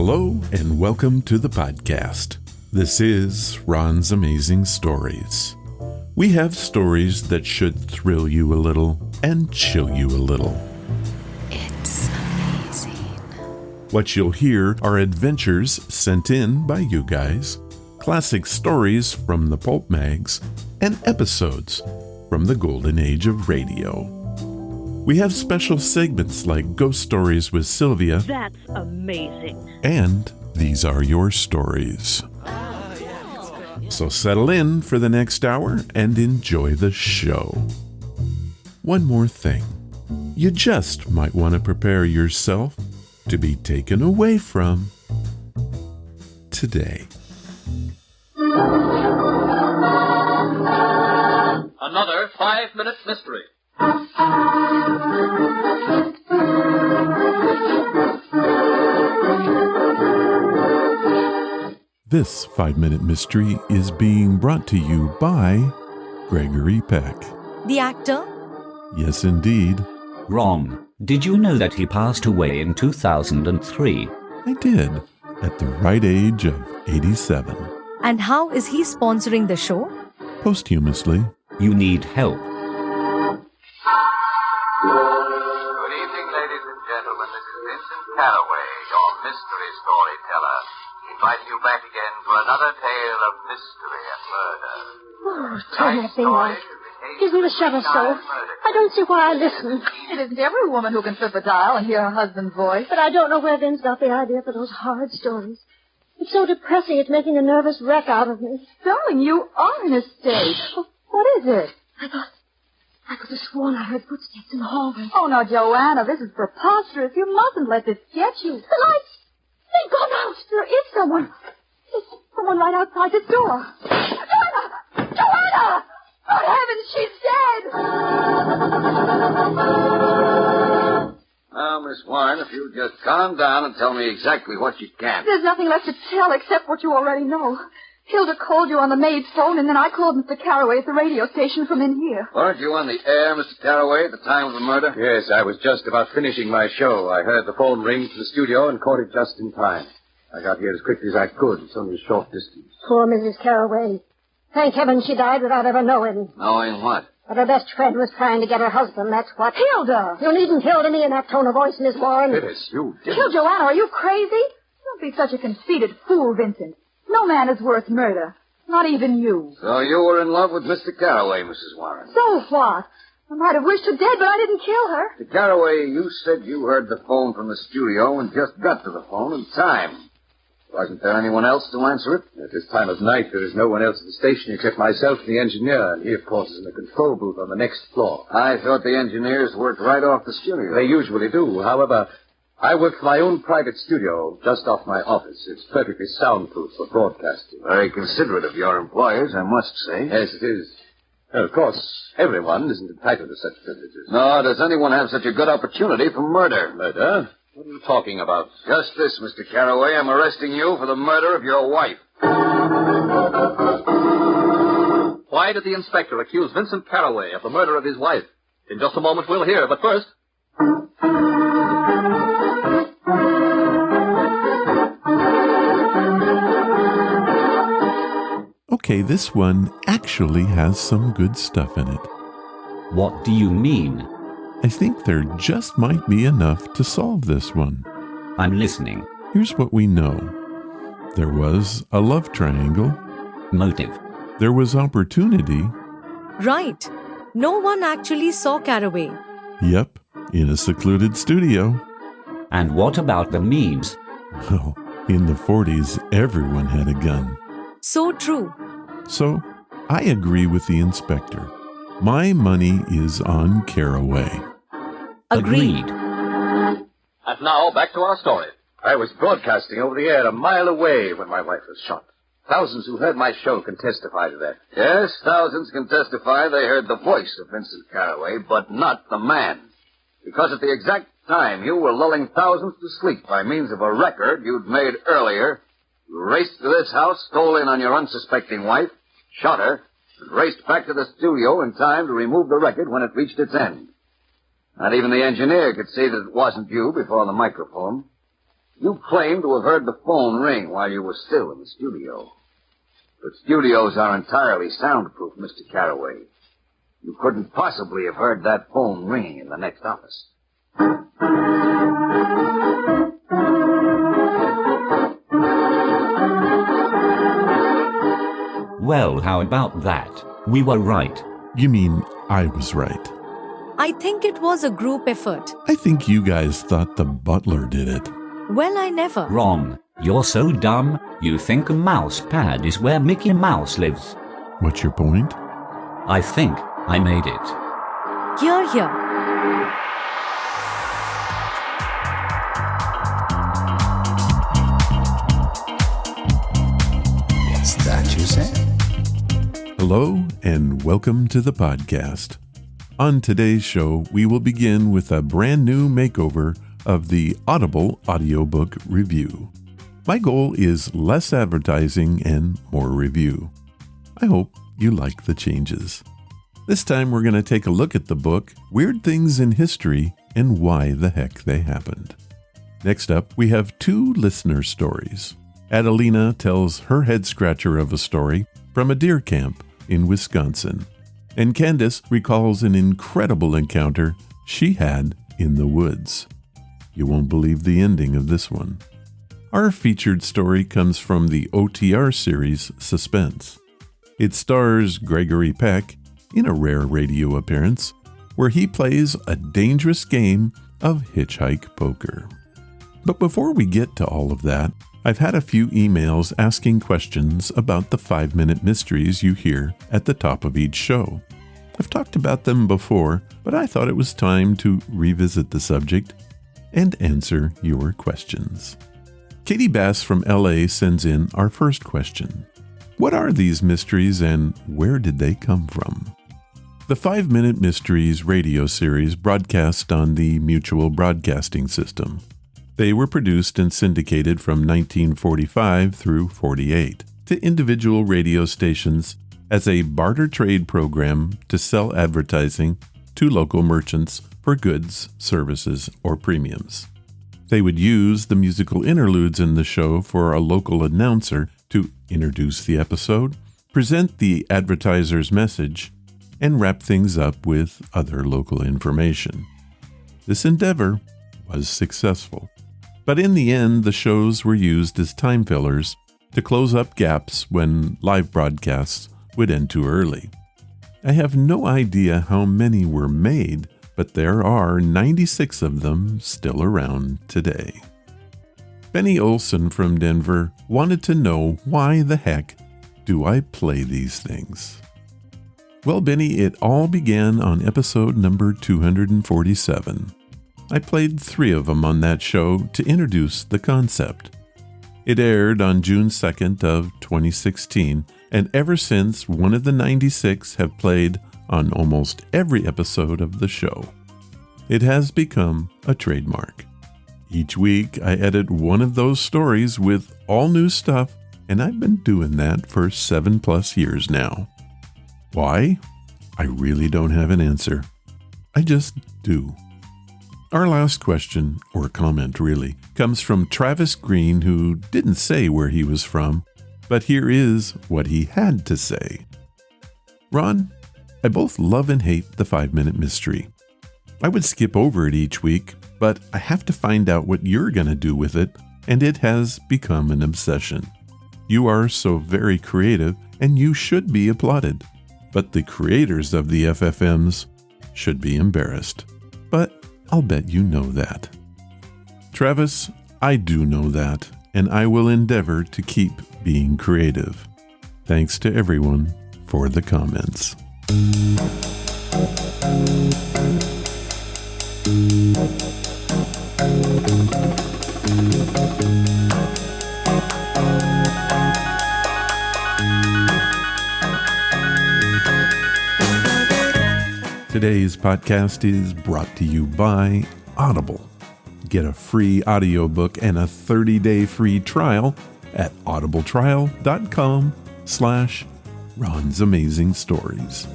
Hello and welcome to the podcast. This is Ron's Amazing Stories. We have stories that should thrill you a little and chill you a little. It's amazing. What you'll hear are adventures sent in by you guys, classic stories from the pulp mags, and episodes from the golden age of radio. We have special segments like Ghost Stories with Sylvia. That's amazing. And These Are Your Stories. So settle in for the next hour and enjoy the show. One more thing. You just might want to prepare yourself to be taken away from today. Another 5-minute mystery. This 5-minute mystery is being brought to you by Gregory Peck. The actor? Yes, indeed. Wrong. Did you know that he passed away in 2003? I did, at the right age of 87. And how is he sponsoring the show? Posthumously. You need help. Good evening, ladies and gentlemen. This is Vincent Caraway, your mystery storyteller, inviting you back again for another tale of mystery and murder. Oh, turn that thing off. Give me the shutter, so. I don't see why I listen. It isn't every woman who can flip a dial and hear her husband's voice. But I don't know where Vince got the idea for those horrid stories. It's so depressing, it's making a nervous wreck out of me. Darling, you are in a state. What is it? I could have sworn I heard footsteps in the hallway. Oh, now, Joanna, this is preposterous. You mustn't let this get you. The lights! They've gone out! There is someone. There's someone right outside the door. Joanna! Joanna! Good heavens, she's dead! Now, Miss Warren, if you'll just calm down and tell me exactly what you can. There's nothing left to tell except what you already know. Hilda called you on the maid's phone, and then I called Mr. Caraway at the radio station from in here. Weren't you on the air, Mr. Caraway, at the time of the murder? Yes, I was just about finishing my show. I heard the phone ring to the studio and caught it just in time. I got here as quickly as I could. It's only a short distance. Poor Mrs. Caraway. Thank heaven she died without ever knowing. Knowing what? But her best friend was trying to get her husband, that's what. Hilda! You needn't Hilda me in that tone of voice, Miss Warren. Phyllis, you didn't. Kill Joanna, are you crazy? Don't be such a conceited fool, Vincent. No man is worth murder. Not even you. So you were in love with Mr. Caraway, Mrs. Warren. So what? I might have wished her dead, but I didn't kill her. Mr. Caraway, you said you heard the phone from the studio and just got to the phone in time. Wasn't there anyone else to answer it? At this time of night, there is no one else at the station except myself and the engineer, and he, of course, is in the control booth on the next floor. I thought the engineers worked right off the studio. They usually do. However, I work for my own private studio just off my office. It's perfectly soundproof for broadcasting. Very considerate of your employers, I must say. Yes, it is. Well, of course, everyone isn't entitled to such privileges. Nor does anyone have such a good opportunity for murder. Murder? What are you talking about? Just this, Mr. Caraway. I'm arresting you for the murder of your wife. Why did the inspector accuse Vincent Caraway of the murder of his wife? In just a moment we'll hear, but first... Okay, this one actually has some good stuff in it. What do you mean? I think there just might be enough to solve this one. I'm listening. Here's what we know. There was a love triangle. Motive. There was opportunity. Right. No one actually saw Caraway. Yep, in a secluded studio. And what about the means? Well, in the 40s, everyone had a gun. So true. So, I agree with the inspector. My money is on Caraway. Agreed. And now, back to our story. I was broadcasting over the air a mile away when my wife was shot. Thousands who heard my show can testify to that. Yes, thousands can testify they heard the voice of Vincent Caraway, but not the man. Because at the exact time you were lulling thousands to sleep by means of a record you'd made earlier, you raced to this house, stole in on your unsuspecting wife, shot her, and raced back to the studio in time to remove the record when it reached its end. Not even the engineer could see that it wasn't you before the microphone. You claim to have heard the phone ring while you were still in the studio. But studios are entirely soundproof, Mr. Carraway. You couldn't possibly have heard that phone ringing in the next office. Well, how about that? We were right. You mean I was right? I think it was a group effort. I think you guys thought the butler did it. Well, I never. Wrong. You're so dumb, you think a mouse pad is where Mickey Mouse lives. What's your point? I think I made it. Here. It's that you say? Hello, and welcome to the podcast. On today's show, we will begin with a brand new makeover of the Audible audiobook review. My goal is less advertising and more review. I hope you like the changes. This time we're going to take a look at the book, Weird Things in History and Why the Heck They Happened. Next up, we have two listener stories. Adelina tells her head-scratcher of a story from a deer camp in Wisconsin. And Kandace recalls an incredible encounter she had in the woods. You won't believe the ending of this one. Our featured story comes from the OTR series Suspense. It stars Gregory Peck in a rare radio appearance where he plays a dangerous game of Hitchhike Poker. But before we get to all of that, I've had a few emails asking questions about the 5-minute mysteries you hear at the top of each show. I've talked about them before, but I thought it was time to revisit the subject and answer your questions. Katie Bass from LA sends in our first question. What are these mysteries and where did they come from? The 5-Minute Mysteries radio series broadcast on the Mutual Broadcasting System. They were produced and syndicated from 1945 through 48 to individual radio stations as a barter trade program to sell advertising to local merchants for goods, services, or premiums. They would use the musical interludes in the show for a local announcer to introduce the episode, present the advertiser's message, and wrap things up with other local information. This endeavor was successful, but in the end, the shows were used as time fillers to close up gaps when live broadcasts would end too early. I have no idea how many were made, but there are 96 of them still around today. Benny Olson from Denver wanted to know why the heck do I play these things? Well, Benny, it all began on episode number 247. I played 3 of them on that show to introduce the concept. It aired on June 2nd of 2016, and ever since, one of the 96 have played on almost every episode of the show. It has become a trademark. Each week, I edit one of those stories with all new stuff, and I've been doing that for 7+ years now. Why? I really don't have an answer. I just do. Our last question, or comment really, comes from Travis Green, who didn't say where he was from, but here is what he had to say. Ron, I both love and hate the 5-Minute Mystery. I would skip over it each week, but I have to find out what you're going to do with it, and it has become an obsession. You are so very creative, and you should be applauded. But the creators of the FFMs should be embarrassed. But I'll bet you know that. Travis, I do know that, and I will endeavor to keep being creative. Thanks to everyone for the comments. Today's podcast is brought to you by Audible. Get a free audiobook and a 30-day free trial at audibletrial.com/Ron's Amazing Stories.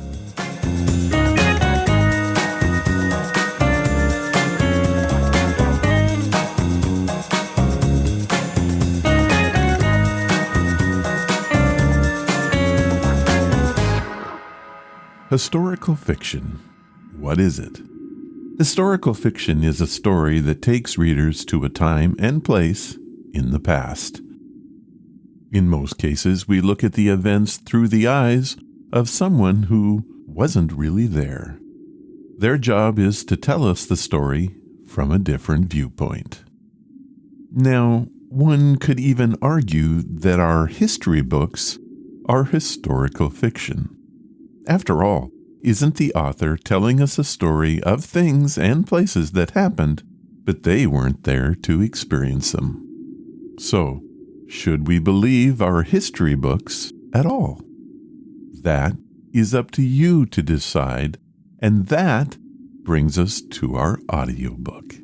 Historical fiction. What is it? Historical fiction is a story that takes readers to a time and place in the past. In most cases, we look at the events through the eyes of someone who wasn't really there. Their job is to tell us the story from a different viewpoint. Now, one could even argue that our history books are historical fiction. After all, isn't the author telling us a story of things and places that happened, but they weren't there to experience them? So, should we believe our history books at all? That is up to you to decide, and that brings us to our audiobook.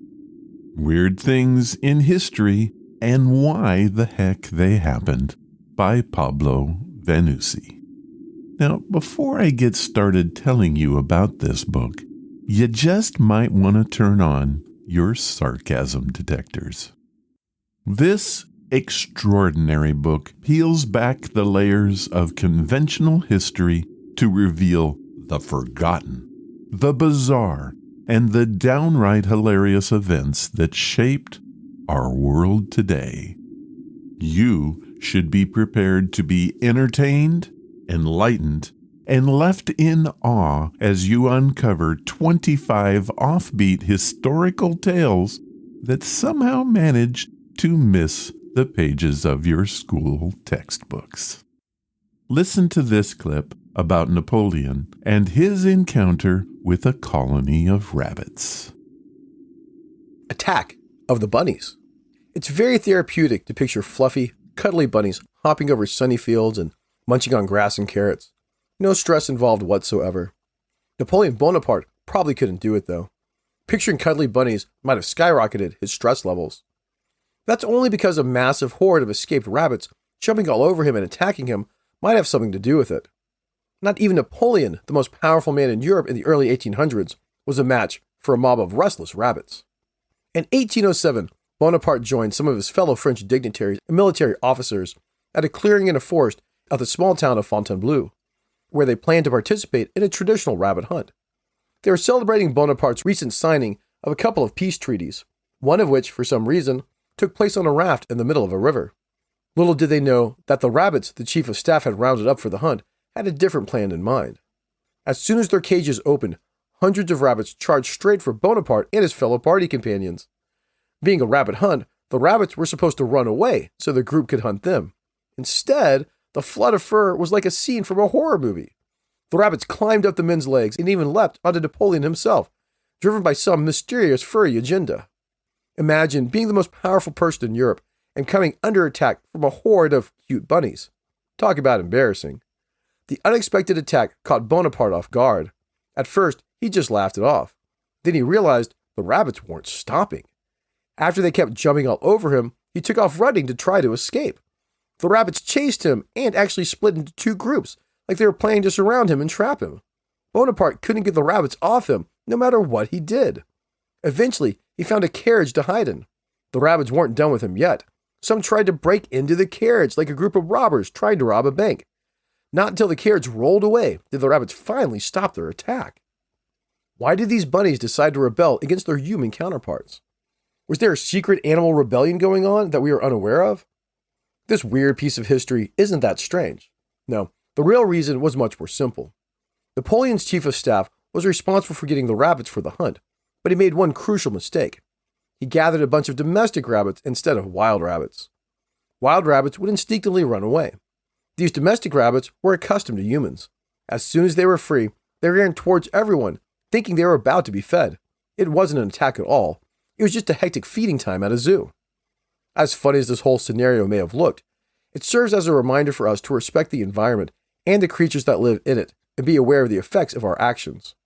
Weird Things in History and Why the Heck They Happened by Pablo Vannucci. Now, before I get started telling you about this book, you just might want to turn on your sarcasm detectors. This extraordinary book peels back the layers of conventional history to reveal the forgotten, the bizarre, and the downright hilarious events that shaped our world today. You should be prepared to be entertained, enlightened, and left in awe as you uncover 25 offbeat historical tales that somehow managed to miss the pages of your school textbooks. Listen to this clip about Napoleon and his encounter with a colony of rabbits. Attack of the Bunnies. It's very therapeutic to picture fluffy, cuddly bunnies hopping over sunny fields and munching on grass and carrots. No stress involved whatsoever. Napoleon Bonaparte probably couldn't do it, though. Picturing cuddly bunnies might have skyrocketed his stress levels. That's only because a massive horde of escaped rabbits jumping all over him and attacking him might have something to do with it. Not even Napoleon, the most powerful man in Europe in the early 1800s, was a match for a mob of restless rabbits. In 1807, Bonaparte joined some of his fellow French dignitaries and military officers at a clearing in a forest of the small town of Fontainebleau, where they planned to participate in a traditional rabbit hunt. They were celebrating Bonaparte's recent signing of a couple of peace treaties, one of which, for some reason, took place on a raft in the middle of a river. Little did they know that the rabbits the chief of staff had rounded up for the hunt had a different plan in mind. As soon as their cages opened, hundreds of rabbits charged straight for Bonaparte and his fellow party companions. Being a rabbit hunt, the rabbits were supposed to run away so the group could hunt them. Instead, the flood of fur was like a scene from a horror movie. The rabbits climbed up the men's legs and even leapt onto Napoleon himself, driven by some mysterious furry agenda. Imagine being the most powerful person in Europe and coming under attack from a horde of cute bunnies. Talk about embarrassing. The unexpected attack caught Bonaparte off guard. At first, he just laughed it off. Then he realized the rabbits weren't stopping. After they kept jumping all over him, he took off running to try to escape. The rabbits chased him and actually split into two groups, like they were planning to surround him and trap him. Bonaparte couldn't get the rabbits off him, no matter what he did. Eventually, he found a carriage to hide in. The rabbits weren't done with him yet. Some tried to break into the carriage like a group of robbers trying to rob a bank. Not until the carriage rolled away did the rabbits finally stop their attack. Why did these bunnies decide to rebel against their human counterparts? Was there a secret animal rebellion going on that we are unaware of? This weird piece of history isn't that strange. No, the real reason was much more simple. Napoleon's chief of staff was responsible for getting the rabbits for the hunt, but he made one crucial mistake. He gathered a bunch of domestic rabbits instead of wild rabbits. Wild rabbits would instinctively run away. These domestic rabbits were accustomed to humans. As soon as they were free, they ran towards everyone, thinking they were about to be fed. It wasn't an attack at all. It was just a hectic feeding time at a zoo. As funny as this whole scenario may have looked, it serves as a reminder for us to respect the environment and the creatures that live in it and be aware of the effects of our actions.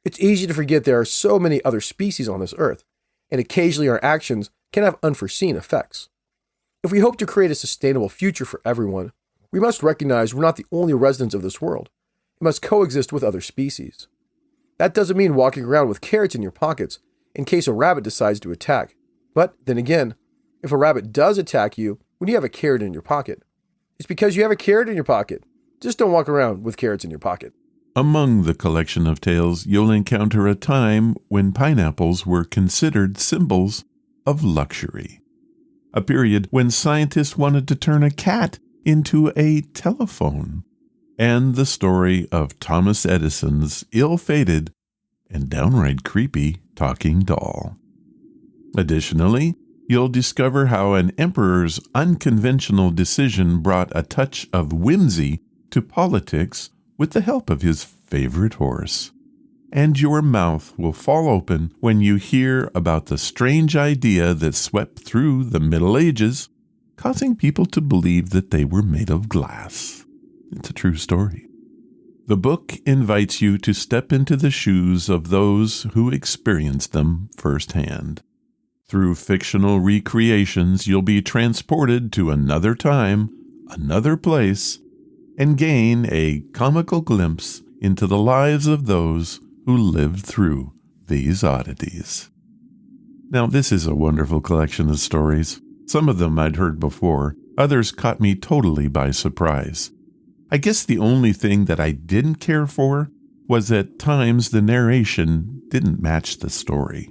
It's easy to forget there are so many other species on this earth, and occasionally our actions can have unforeseen effects. If we hope to create a sustainable future for everyone, we must recognize we're not the only residents of this world. It must coexist with other species. That doesn't mean walking around with carrots in your pockets in case a rabbit decides to attack. But then again, if a rabbit does attack you when you have a carrot in your pocket, it's because you have a carrot in your pocket. Just don't walk around with carrots in your pocket. Among the collection of tales, you'll encounter a time when pineapples were considered symbols of luxury. A period when scientists wanted to turn a cat into a telephone. And the story of Thomas Edison's ill-fated and downright creepy talking doll. Additionally, you'll discover how an emperor's unconventional decision brought a touch of whimsy to politics with the help of his favorite horse. And your mouth will fall open when you hear about the strange idea that swept through the Middle Ages, causing people to believe that they were made of glass. It's a true story. The book invites you to step into the shoes of those who experienced them firsthand. Through fictional recreations, you'll be transported to another time, another place, and gain a comical glimpse into the lives of those who lived through these oddities. Now, this is a wonderful collection of stories. Some of them I'd heard before, others caught me totally by surprise. I guess the only thing that I didn't care for was at times the narration didn't match the story.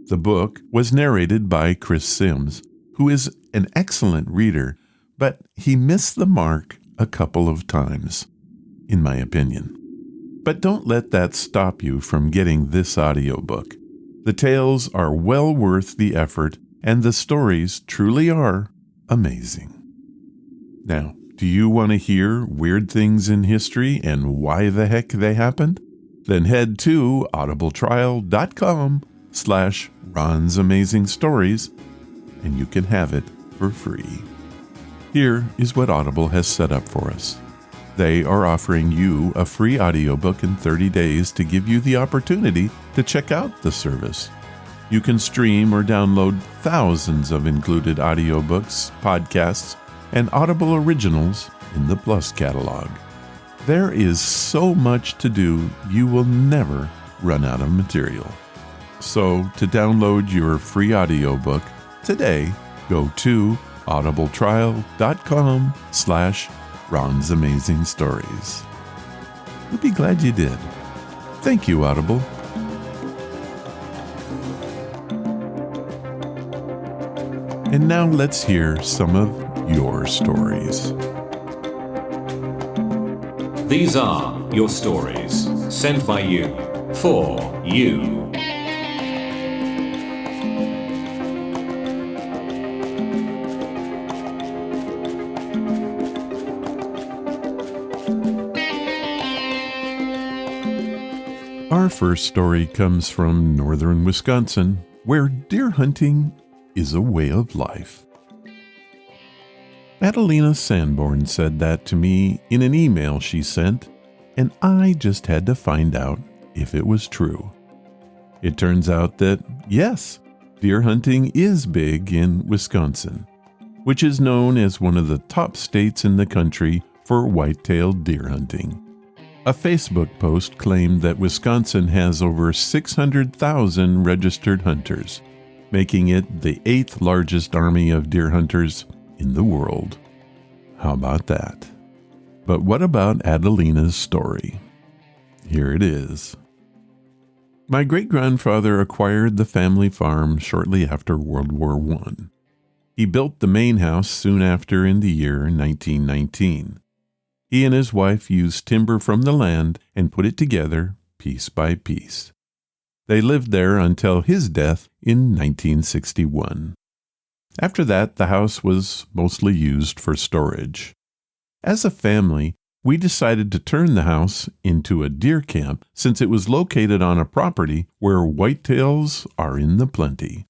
The book was narrated by Chris Sims, who is an excellent reader, but he missed the mark a couple of times, in my opinion. But don't let that stop you from getting this audiobook. The tales are well worth the effort, and the stories truly are amazing. Now, do you want to hear weird things in history and why the heck they happened? Then head to audibletrial.com/Ron's Amazing Stories, and you can have it for free. Here is what Audible has set up for us. They are offering you a free audiobook in 30 days to give you the opportunity to check out the service. You can stream or download thousands of included audiobooks, podcasts, and Audible originals in the Plus catalog. There is so much to do, you will never run out of material. So, to download your free audiobook today, go to audibletrial.com/Ron's Amazing Stories. You'll be glad you did. Thank you, Audible. And now let's hear some of your stories. These are your stories, sent by you, for you. Our first story comes from northern Wisconsin, where deer hunting is a way of life. Adelina Sanborn said that to me in an email she sent, and I just had to find out if it was true. It turns out that, yes, deer hunting is big in Wisconsin, which is known as one of the top states in the country for white-tailed deer hunting. A Facebook post claimed that Wisconsin has over 600,000 registered hunters, making it the 8th largest army of deer hunters in the world. How about that? But what about Adelina's story? Here it is. My great-grandfather acquired the family farm shortly after World War I. He built the main house soon after in the year 1919. He and his wife used timber from the land and put it together piece by piece. They lived there until his death in 1961. After that, the house was mostly used for storage. As a family, we decided to turn the house into a deer camp since it was located on a property where whitetails are in the plenty.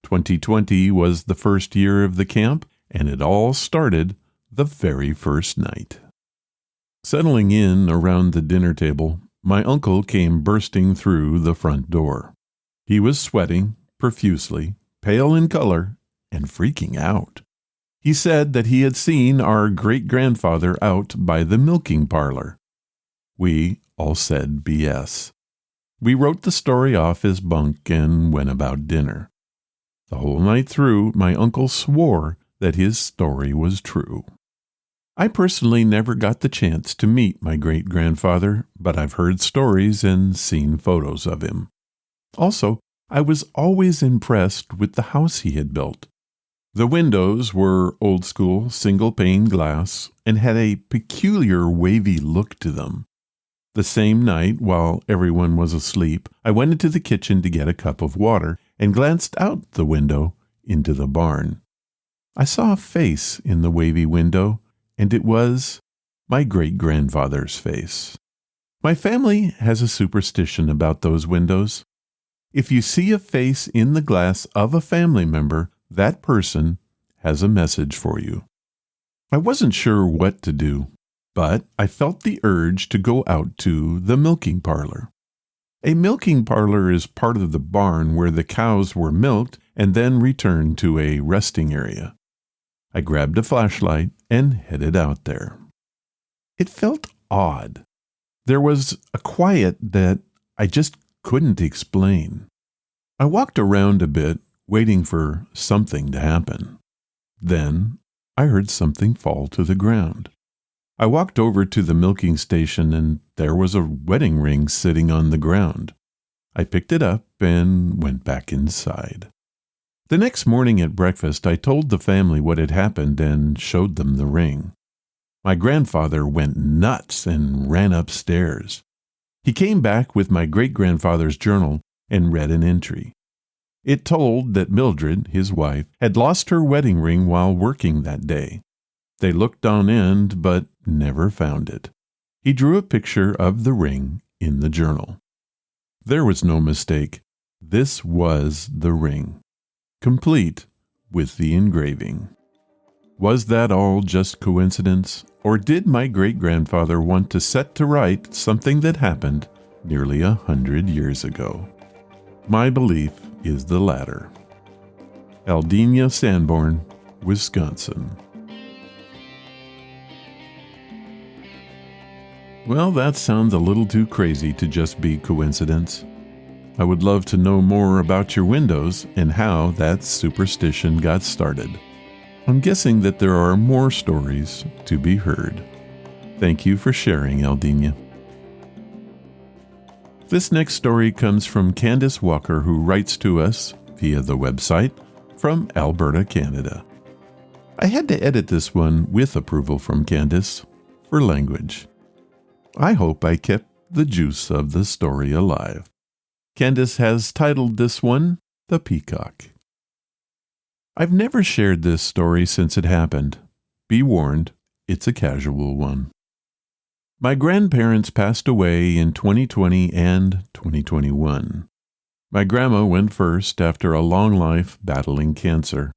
2020 was the first year of the camp, and it all started the very first night. Settling in around the dinner table, my uncle came bursting through the front door. He was sweating profusely, pale in color, and freaking out. He said that he had seen our great-grandfather out by the milking parlor. We all said BS. We wrote the story off as bunk and went about dinner. The whole night through, my uncle swore that his story was true. I personally never got the chance to meet my great-grandfather, but I've heard stories and seen photos of him. Also, I was always impressed with the house he had built. The windows were old-school, single-pane glass and had a peculiar wavy look to them. The same night, while everyone was asleep, I went into the kitchen to get a cup of water and glanced out the window into the barn. I saw a face in the wavy window, and it was my great-grandfather's face. My family has a superstition about those windows. If you see a face in the glass of a family member, that person has a message for you. I wasn't sure what to do, but I felt the urge to go out to the milking parlor. A milking parlor is part of the barn where the cows were milked and then returned to a resting area. I grabbed a flashlight and headed out there. It felt odd. There was a quiet that I just couldn't explain. I walked around a bit, waiting for something to happen. Then I heard something fall to the ground. I walked over to the milking station and there was a wedding ring sitting on the ground. I picked it up and went back inside. The next morning at breakfast, I told the family what had happened and showed them the ring. My grandfather went nuts and ran upstairs. He came back with my great-grandfather's journal and read an entry. It told that Mildred, his wife, had lost her wedding ring while working that day. They looked on end but never found it. He drew a picture of the ring in the journal. There was no mistake. This was the ring, complete with the engraving. Was that all just coincidence, or did my great-grandfather want to set to right something that happened nearly 100 years ago? My belief is the latter. Adelina, Sanborn, Wisconsin. Well, that sounds a little too crazy to just be coincidence. I would love to know more about your windows and how that superstition got started. I'm guessing that there are more stories to be heard. Thank you for sharing, Adelina. This next story comes from Kandace Walker, who writes to us via the website from Alberta, Canada. I had to edit this one with approval from Kandace for language. I hope I kept the juice of the story alive. Kandace has titled this one, The Peacock. I've never shared this story since it happened. Be warned, it's a casual one. My grandparents passed away in 2020 and 2021. My grandma went first after a long life battling cancer.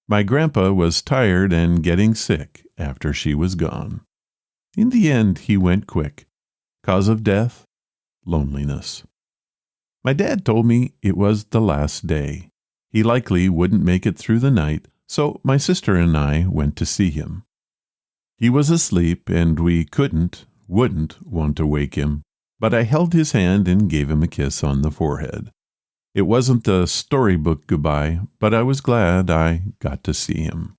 My grandpa was tired and getting sick after she was gone. In the end, he went quick. Cause of death? Loneliness. My dad told me it was the last day. He likely wouldn't make it through the night, so my sister and I went to see him. He was asleep and we wouldn't want to wake him, but I held his hand and gave him a kiss on the forehead. It wasn't a storybook goodbye, but I was glad I got to see him.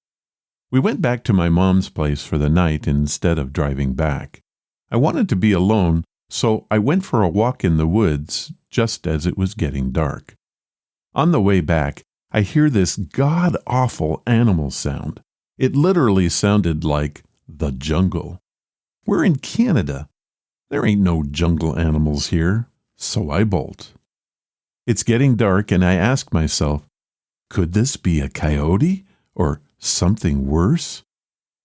We went back to my mom's place for the night instead of driving back. I wanted to be alone, so I went for a walk in the woods just as it was getting dark. On the way back, I hear this god-awful animal sound. It literally sounded like the jungle. We're in Canada. There ain't no jungle animals here, so I bolt. It's getting dark and I ask myself, could this be a coyote or something worse?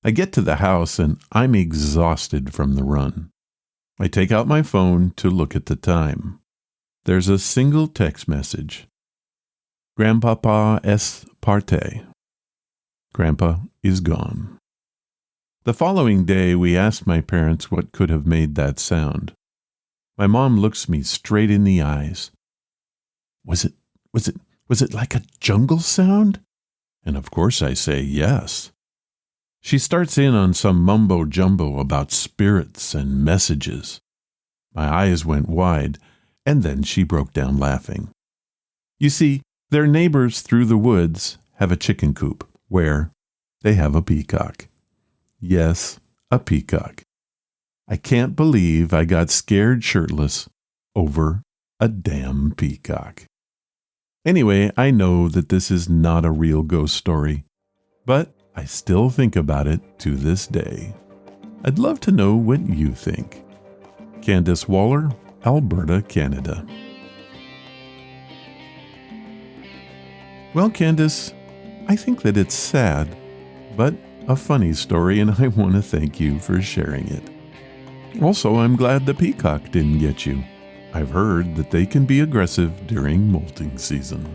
I get to the house and I'm exhausted from the run. I take out my phone to look at the time. There's a single text message. Grandpapa est parti. Grandpa is gone. The following day, we asked my parents what could have made that sound. My mom looks me straight in the eyes. Was it like a jungle sound? And of course I say yes. She starts in on some mumbo-jumbo about spirits and messages. My eyes went wide, and then she broke down laughing. You see, their neighbors through the woods have a chicken coop where they have a peacock. Yes, a peacock. I can't believe I got scared shirtless over a damn peacock. Anyway, I know that this is not a real ghost story, but I still think about it to this day. I'd love to know what you think. Kandace Waller, Alberta, Canada. Well, Kandace, I think that it's sad, but a funny story, and I want to thank you for sharing it. Also, I'm glad the peacock didn't get you. I've heard that they can be aggressive during molting season.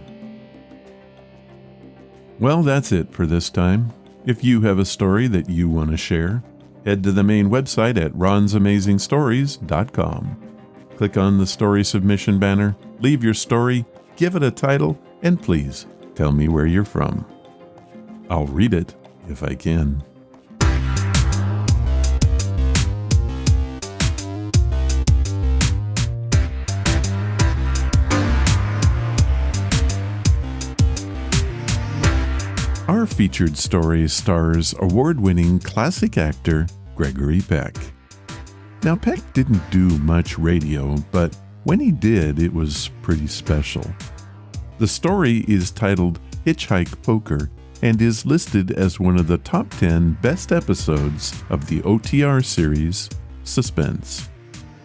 Well, that's it for this time. If you have a story that you want to share, head to the main website at ronsamazingstories.com. Click on the story submission banner, leave your story, give it a title, and please tell me where you're from. I'll read it if I can. Our featured story stars award-winning classic actor Gregory Peck. Now, Peck didn't do much radio, but when he did, it was pretty special. The story is titled Hitchhike Poker and is listed as one of the top 10 best episodes of the OTR series Suspense.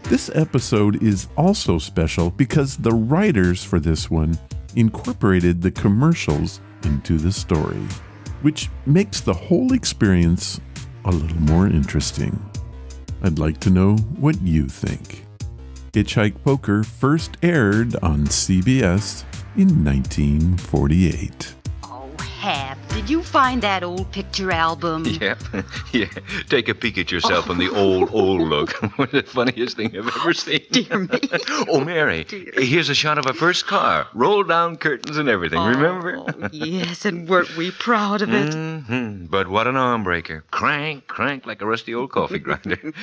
This episode is also special because the writers for this one incorporated the commercials into the story, which makes the whole experience a little more interesting. I'd like to know what you think. Hitchhike Poker first aired on CBS in 1948. Hap, did you find that old picture album? Yep. Yeah. Take a peek at yourself in the old look. What the funniest thing I've ever seen. Dear me. Oh, Mary, here's a shot of a first car. Roll down curtains and everything, remember? Oh, yes, and weren't we proud of it? Mm-hmm. But what an arm breaker. Crank like a rusty old coffee grinder.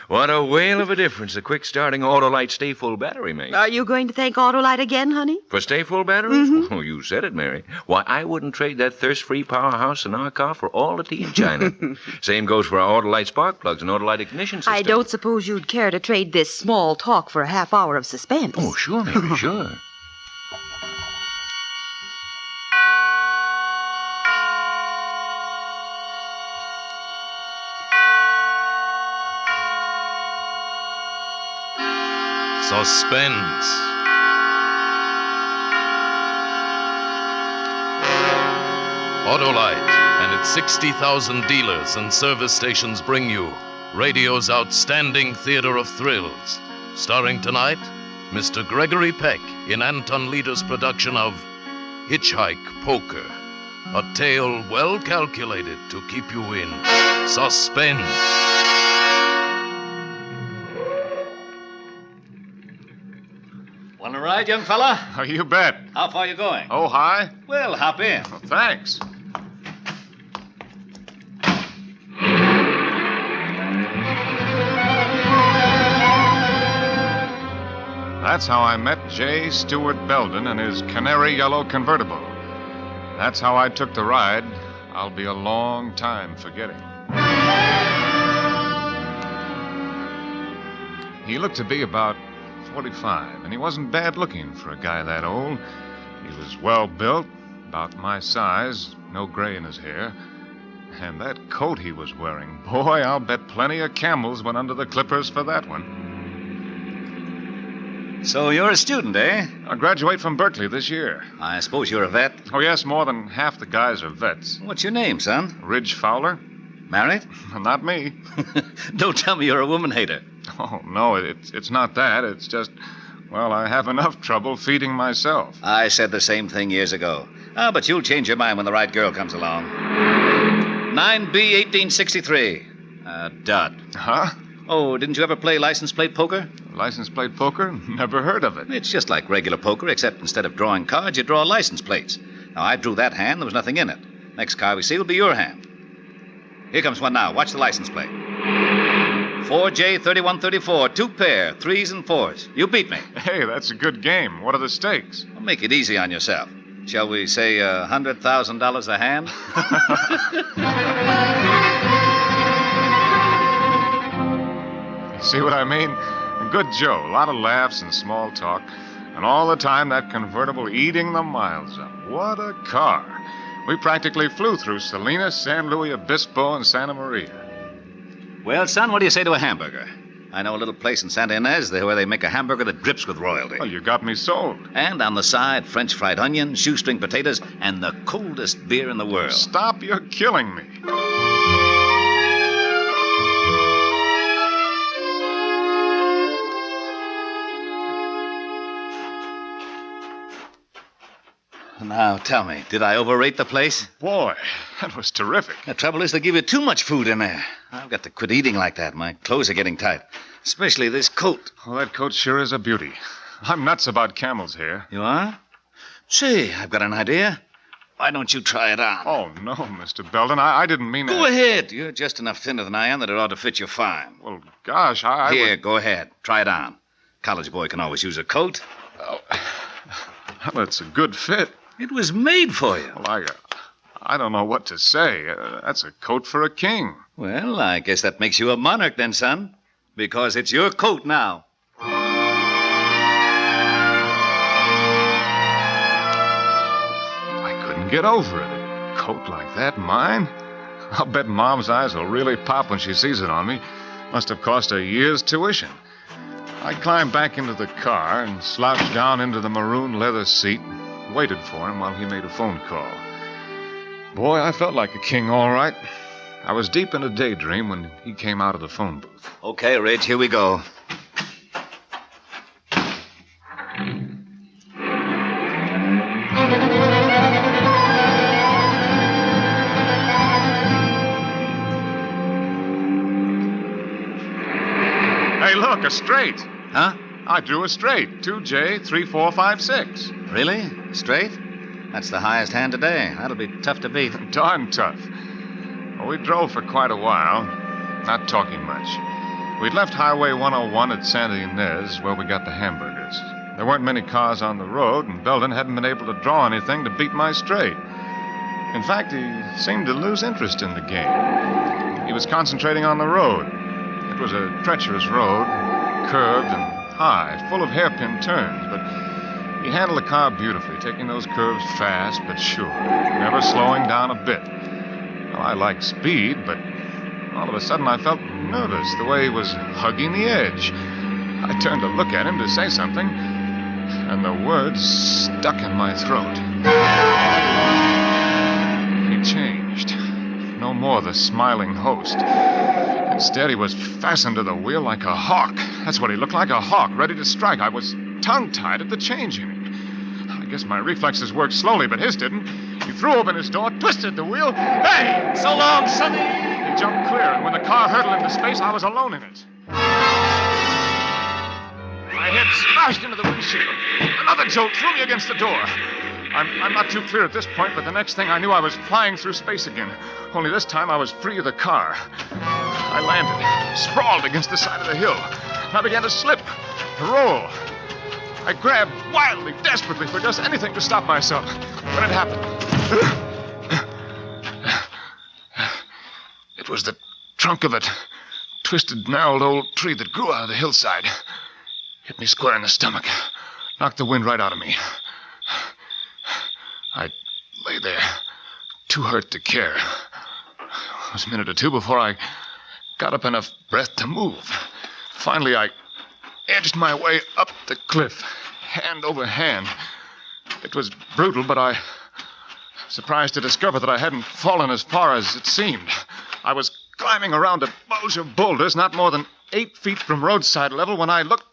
What a whale of a difference a quick-starting Autolite stay-full battery makes. Are you going to thank Autolite again, honey? For stay-full batteries? Mm-hmm. Oh, you said it, Mary. Why, I wouldn't trade that thirst-free powerhouse in our car for all the tea in China. Same goes for our Autolite spark plugs and Autolite ignition system. I don't suppose you'd care to trade this small talk for a half hour of suspense. Oh, sure, Mary, sure. Suspense. Autolite and its 60,000 dealers and service stations bring you radio's outstanding theater of thrills. Starring tonight, Mr. Gregory Peck in Anton Leader's production of Hitchhike Poker, a tale well calculated to keep you in suspense. Want to ride, young fella? Oh, you bet. How far you going? Oh, hi. Well, hop in. Well, thanks. That's how I met J. Stewart Belden in his canary yellow convertible. That's how I took the ride. I'll be a long time forgetting. He looked to be about 45, and he wasn't bad looking for a guy that old. He was well built, about my size, no gray in his hair. And that coat he was wearing, boy, I'll bet plenty of camels went under the clippers for that one. So you're a student, eh? I graduate from Berkeley this year. I suppose you're a vet? Oh, yes, more than half the guys are vets. What's your name, son? Ridge Fowler. Married? Not me. Don't tell me you're a woman hater. Oh, no, it's not that. It's just, well, I have enough trouble feeding myself. I said the same thing years ago. But you'll change your mind when the right girl comes along. 9B 1863. Dud. Huh? Oh, didn't you ever play license plate poker? License plate poker? Never heard of it. It's just like regular poker, except instead of drawing cards, you draw license plates. Now, I drew that hand. There was nothing in it. Next card we see will be your hand. Here comes one now. Watch the license plate. 4J3134, 2 pair, 3s and 4s. You beat me. Hey, that's a good game. What are the stakes? Well, make it easy on yourself. Shall we say $100,000 a hand? See what I mean? A good Joe, a lot of laughs and small talk, and all the time that convertible eating the miles up. What a car. We practically flew through Salinas, San Luis Obispo, and Santa Maria. Well, son, what do you say to a hamburger? I know a little place in Santa Ynez where they make a hamburger that drips with royalty. Well, you got me sold. And on the side, French fried onions, shoestring potatoes, and the coldest beer in the world. Stop, you're killing me. Now, tell me, did I overrate the place? Boy, that was terrific. The trouble is they give you too much food in there. I've got to quit eating like that. My clothes are getting tight. Especially this coat. Well, that coat sure is a beauty. I'm nuts about camel's hair. You are? Say, I've got an idea. Why don't you try it on? Oh, no, Mr. Belden. I didn't mean that. Go ahead. You're just enough thinner than I am that it ought to fit you fine. Well, gosh, I Here, go ahead. Try it on. College boy can always use a coat. Oh, well, it's a good fit. It was made for you. Well, I don't know what to say. That's a coat for a king. Well, I guess that makes you a monarch then, son. Because it's your coat now. I couldn't get over it. A coat like that, mine? I'll bet Mom's eyes will really pop when she sees it on me. Must have cost a year's tuition. I climbed back into the car and slouched down into the maroon leather seat. Waited for him while he made a phone call. Boy, I felt like a king, all right. I was deep in a daydream when he came out of the phone booth. Okay, Rich, here we go. Hey, look, a straight. Huh? I drew a straight. 2J, 3, 4, 5, 6. Really? Straight? That's the highest hand today. That'll be tough to beat. Darn tough. Well, we drove for quite a while, not talking much. We'd left Highway 101 at Santa Ynez, where we got the hamburgers. There weren't many cars on the road, and Belden hadn't been able to draw anything to beat my straight. In fact, he seemed to lose interest in the game. He was concentrating on the road. It was a treacherous road, curved and high, full of hairpin turns, but he handled the car beautifully, taking those curves fast but sure, never slowing down a bit. Well, I like speed, but all of a sudden I felt nervous, the way he was hugging the edge. I turned to look at him to say something, and the words stuck in my throat. He changed. No more the smiling host. Instead, he was fastened to the wheel like a hawk. That's what he looked like, a hawk, ready to strike. I was tongue-tied at the change in him. I guess my reflexes worked slowly, but his didn't. He threw open his door, twisted the wheel. Hey! So long, Sonny! He jumped clear, and when the car hurtled into space, I was alone in it. My head smashed into the windshield. Another jolt threw me against the door. I'm not too clear at this point, but the next thing I knew, I was flying through space again. Only this time, I was free of the car. I landed, sprawled against the side of the hill. I began to slip, to roll. I grabbed wildly, desperately for just anything to stop myself. When it happened, it was the trunk of a twisted, gnarled old tree that grew out of the hillside. Hit me square in the stomach, knocked the wind right out of me. I lay there, too hurt to care. It was a minute or two before I got up enough breath to move. Finally, I edged my way up the cliff, hand over hand. It was brutal, but I was surprised to discover that I hadn't fallen as far as it seemed. I was climbing around a bulge of boulders not more than 8 feet from roadside level when I looked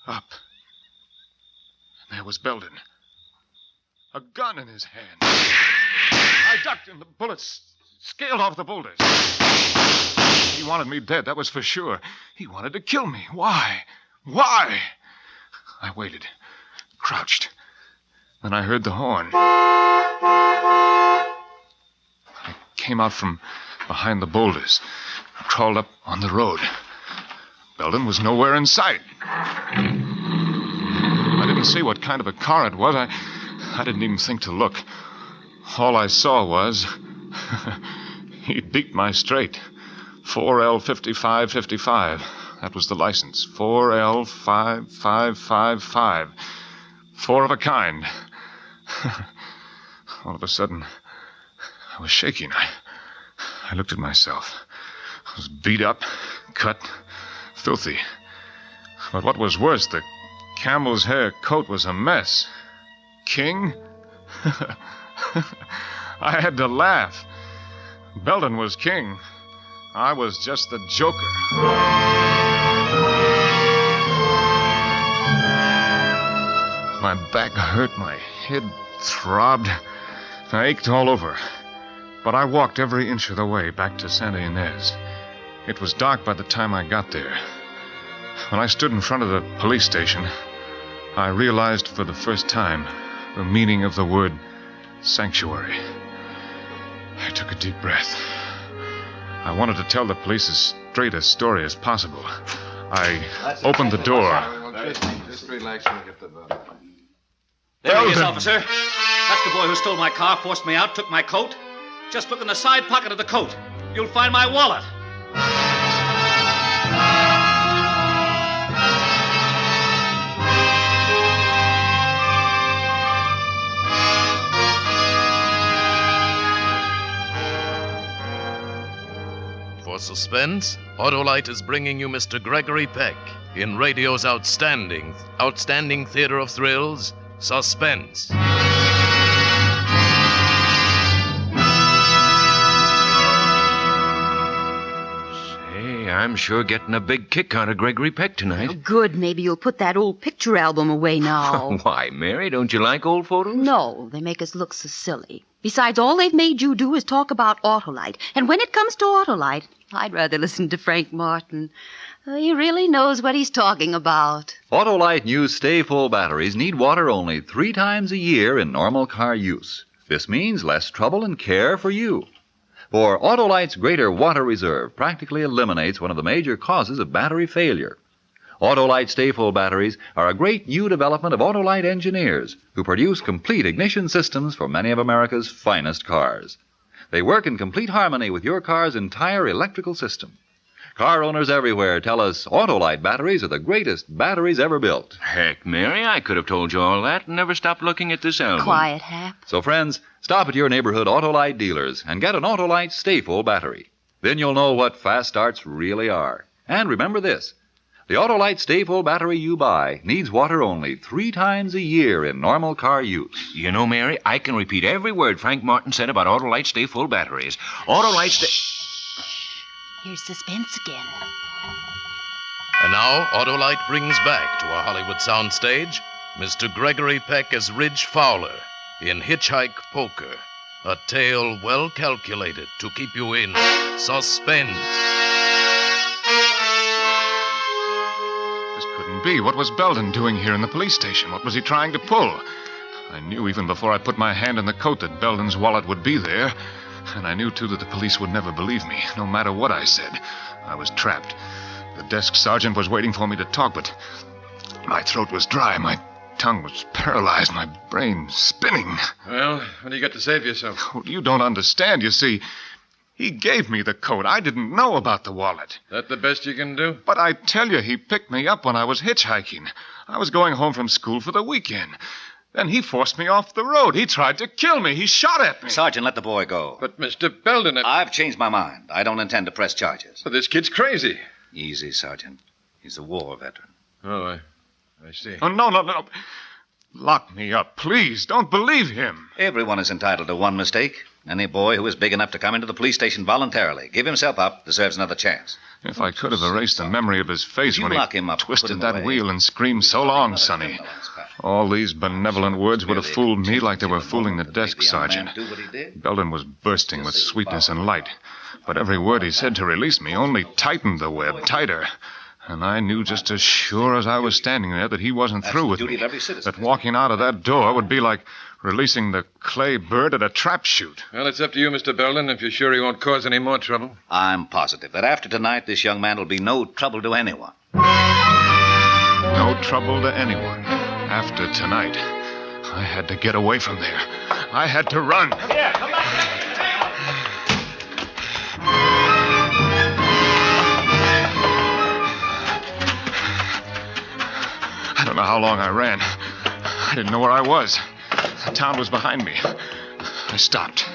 up. And there was Belden, a gun in his hand. I ducked, and the bullets scaled off the boulders. He wanted me dead, that was for sure. He wanted to kill me. Why? Why? I waited, crouched. Then I heard the horn. I came out from behind the boulders, crawled up on the road. Belden was nowhere in sight. I didn't see what kind of a car it was. I didn't even think to look. All I saw was he'd beat my straight. 4L5555. That was the license. 4L5555. 4 of a kind. All of a sudden, I was shaking. I looked at myself. I was beat up, cut, filthy. But what was worse, the camel's hair coat was a mess. King? I had to laugh. Belden was king. I was just the joker. My back hurt, my head throbbed. I ached all over. But I walked every inch of the way back to Santa Ynez. It was dark by the time I got there. When I stood in front of the police station, I realized for the first time the meaning of the word sanctuary. I took a deep breath. I wanted to tell the police as straight a story as possible. I opened the door. Just relax and get the vote. There he is, officer. That's the boy who stole my car, forced me out, took my coat. Just look in the side pocket of the coat. You'll find my wallet. For Suspense, Autolite is bringing you Mr. Gregory Peck in radio's outstanding theater of thrills, Suspense. Say, I'm sure getting a big kick out of Gregory Peck tonight. Oh, good. Maybe you'll put that old picture album away now. Why, Mary, don't you like old photos? No, they make us look so silly. Besides, all they've made you do is talk about Autolite. And when it comes to Autolite, I'd rather listen to Frank Martin. He really knows what he's talking about. Autolite new stay-full batteries need water only 3 times a year in normal car use. This means less trouble and care for you. For Autolite's greater water reserve practically eliminates one of the major causes of battery failure. Autolite stay-full batteries are a great new development of Autolite engineers who produce complete ignition systems for many of America's finest cars. They work in complete harmony with your car's entire electrical system. Car owners everywhere tell us Autolite batteries are the greatest batteries ever built. Heck, Mary, I could have told you all that and never stopped looking at this album. Quiet, Hap. So, friends, stop at your neighborhood Autolite dealers and get an Autolite stay-full battery. Then you'll know what fast starts really are. And remember this. The Autolite stay-full battery you buy needs water only 3 times a year in normal car use. You know, Mary, I can repeat every word Frank Martin said about Autolite stay-full batteries. Autolite stay... Here's Suspense again. And now, Autolite brings back to our Hollywood soundstage Mr. Gregory Peck as Ridge Fowler in Hitchhike Poker, a tale well calculated to keep you in suspense. This couldn't be. What was Belden doing here in the police station? What was he trying to pull? I knew even before I put my hand in the coat that Belden's wallet would be there. And I knew, too, that the police would never believe me, no matter what I said. I was trapped. The desk sergeant was waiting for me to talk, but my throat was dry, my tongue was paralyzed, my brain spinning. Well, what do you got to say for yourself? Oh, you don't understand, you see. He gave me the coat. I didn't know about the wallet. That the best you can do? But I tell you, he picked me up when I was hitchhiking. I was going home from school for the weekend. Then he forced me off the road. He tried to kill me. He shot at me. Sergeant, let the boy go. But, Mr. Belden... I've changed my mind. I don't intend to press charges. But this kid's crazy. Easy, Sergeant. He's a war veteran. Oh, I see. Oh, no. Lock me up, please. Don't believe him. Everyone is entitled to one mistake. Any boy who is big enough to come into the police station voluntarily, give himself up, deserves another chance. If I could have erased the memory of his face when he twisted that wheel and screamed, "So long, Sonny." All these benevolent words would have fooled me like they were fooling the desk sergeant. Belden was bursting with sweetness and light, but every word he said to release me only tightened the web tighter. And I knew just as sure as I was standing there that he wasn't through with me, that walking out of that door would be like releasing the clay bird at a trap shoot. Well, it's up to you, Mr. Belden, if you're sure he won't cause any more trouble. I'm positive that after tonight, this young man will be no trouble to anyone. No trouble to anyone. After tonight, I had to get away from there. I had to run. Yeah, come back. know how long I ran. I didn't know where I was. The town was behind me. I stopped,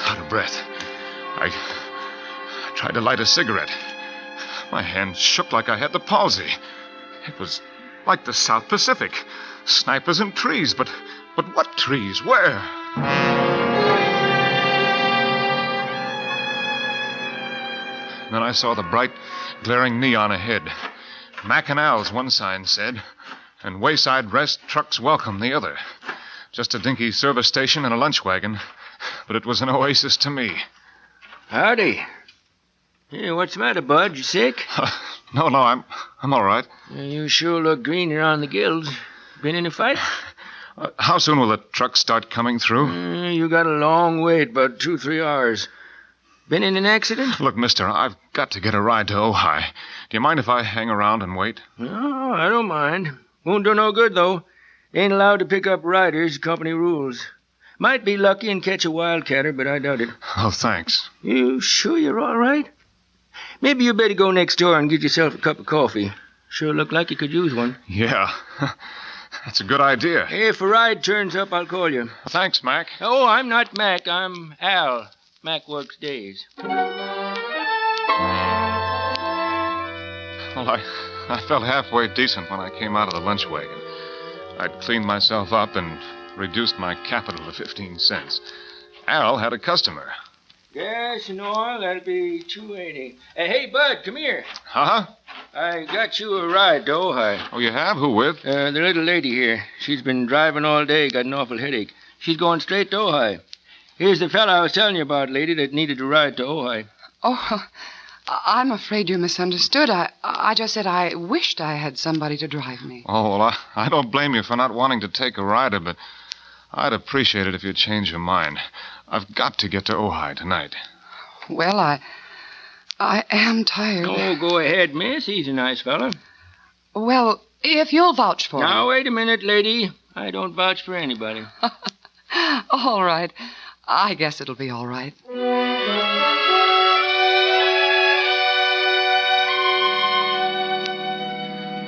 out of breath. I tried to light a cigarette. My hand shook like I had the palsy. It was like the South Pacific. Snipers and trees, but what trees? Where? Then I saw the bright, glaring neon ahead. Mac and Al's, one sign said, and Wayside Rest Trucks Welcome, the other. Just a dinky service station and a lunch wagon, but it was an oasis to me. Howdy. Hey, what's the matter, Bud? You sick? No, I'm all right. You sure look green around the gills. Been in a fight? How soon will the trucks start coming through? You got a long wait, about 2-3 hours. Been in an accident? Look, mister, I've got to get a ride to Ojai. Do you mind if I hang around and wait? No, I don't mind. Won't do no good, though. Ain't allowed to pick up riders, company rules. Might be lucky and catch a wildcatter, but I doubt it. Oh, thanks. You sure you're all right? Maybe you better go next door and get yourself a cup of coffee. Sure look like you could use one. Yeah, that's a good idea. If a ride turns up, I'll call you. Thanks, Mac. Oh, I'm not Mac. I'm Al. Mac works days. Well, I felt halfway decent when I came out of the lunch wagon. I'd cleaned myself up and reduced my capital to 15 cents. Al had a customer. Gas and oil, that'll be $2.80. Hey, Bud, come here. Huh? I got you a ride to Ojai. Oh, you have? Who with? The little lady here. She's been driving all day, got an awful headache. She's going straight to Ojai. Here's the fella I was telling you about, lady, that needed a ride to Ojai. Oh, I'm afraid you misunderstood. I just said I wished I had somebody to drive me. Oh, well, I don't blame you for not wanting to take a rider, but I'd appreciate it if you'd change your mind. I've got to get to Ojai tonight. Well, I am tired. Oh, go ahead, miss. He's a nice fella. Well, if you'll vouch for me. Now, wait a minute, lady. I don't vouch for anybody. All right. I guess it'll be all right.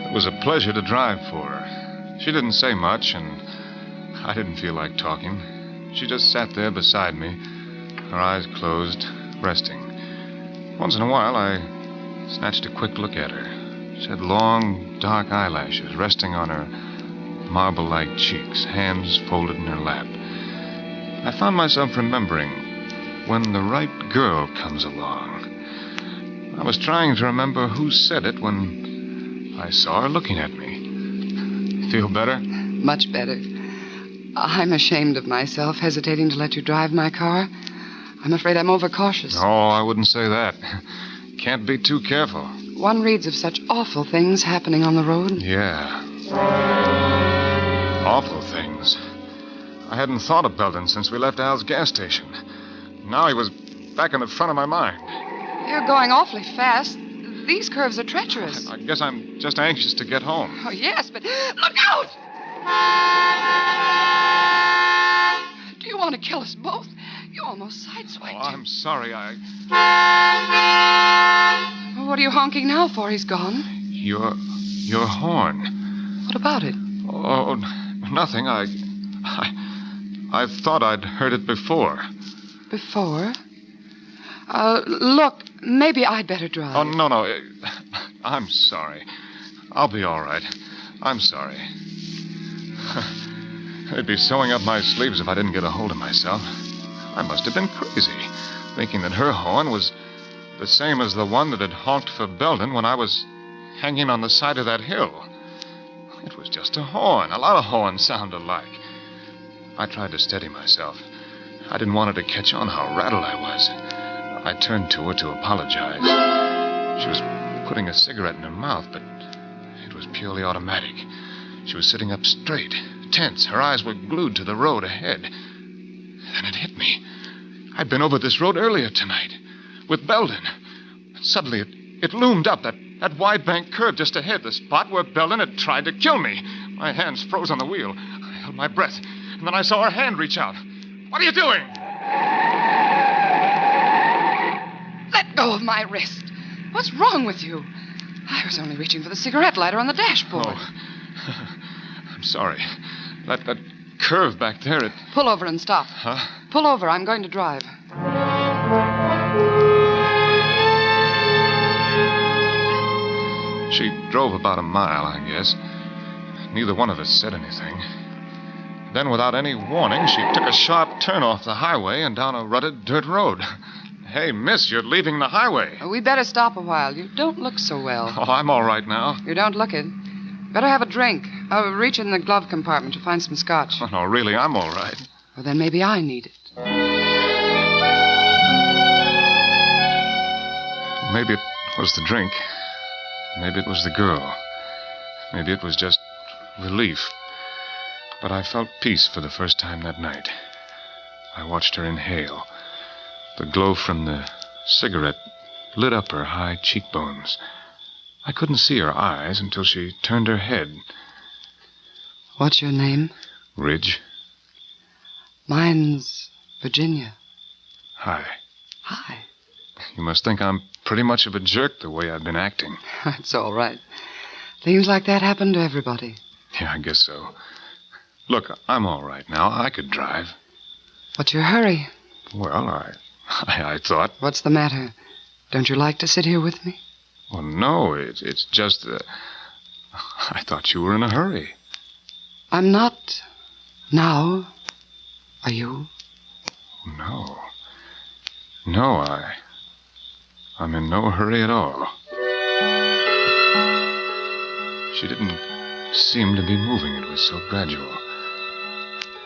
It was a pleasure to drive for her. She didn't say much, and I didn't feel like talking. She just sat there beside me, her eyes closed, resting. Once in a while, I snatched a quick look at her. She had long, dark eyelashes resting on her marble-like cheeks, hands folded in her lap. I found myself remembering when the right girl comes along. I was trying to remember who said it when I saw her looking at me. Feel better? Much better. I'm ashamed of myself, hesitating to let you drive my car. I'm afraid I'm overcautious. Oh, I wouldn't say that. Can't be too careful. One reads of such awful things happening on the road. Yeah. Awful things. I hadn't thought of Belden since we left Al's gas station. Now he was back in the front of my mind. You're going awfully fast. These curves are treacherous. I guess I'm just anxious to get home. Oh, yes, but look out! Do you want to kill us both? You almost sideswiped. Oh, I'm sorry. What are you honking now for? He's gone. Your horn. What about it? Oh, nothing. I thought I'd heard it before. Before? Look, maybe I'd better drive. Oh, no. I'm sorry. I'll be all right. I'm sorry. I'd be sewing up my sleeves if I didn't get a hold of myself. I must have been crazy, thinking that her horn was the same as the one that had honked for Belden when I was hanging on the side of that hill. It was just a horn. A lot of horns sound alike. I tried to steady myself. I didn't want her to catch on how rattled I was. I turned to her to apologize. She was putting a cigarette in her mouth, but it was purely automatic. She was sitting up straight, tense. Her eyes were glued to the road ahead. Then it hit me. I'd been over this road earlier tonight, with Belden. Suddenly, it loomed up, that wide bank curve just ahead, the spot where Belden had tried to kill me. My hands froze on the wheel. I held my breath, and then I saw her hand reach out. What are you doing? Let go of my wrist. What's wrong with you? I was only reaching for the cigarette lighter on the dashboard. Oh, I'm sorry. That curve back there, it... Pull over and stop. Huh? Pull over. I'm going to drive. She drove about a mile, I guess. Neither one of us said anything. Then, without any warning, she took a sharp turn off the highway and down a rutted dirt road. Hey, miss, you're leaving the highway. We better stop a while. You don't look so well. Oh, I'm all right now. You don't look it. Better have a drink. I'll reach in the glove compartment to find some scotch. Oh, no, really, I'm all right. Well, then maybe I need it. Maybe it was the drink. Maybe it was the girl. Maybe it was just relief. But I felt peace for the first time that night. I watched her inhale. The glow from the cigarette lit up her high cheekbones. I couldn't see her eyes until she turned her head. What's your name? Ridge. Mine's Virginia. Hi. Hi. You must think I'm pretty much of a jerk the way I've been acting. It's all right. Things like that happen to everybody. Yeah, I guess so. Look, I'm all right now. I could drive. What's your hurry? Well, I thought... What's the matter? Don't you like to sit here with me? Well, no, it's just that... I thought you were in a hurry. I'm not. Now. Are you? No. No, I'm in no hurry at all. She didn't seem to be moving. It was so gradual.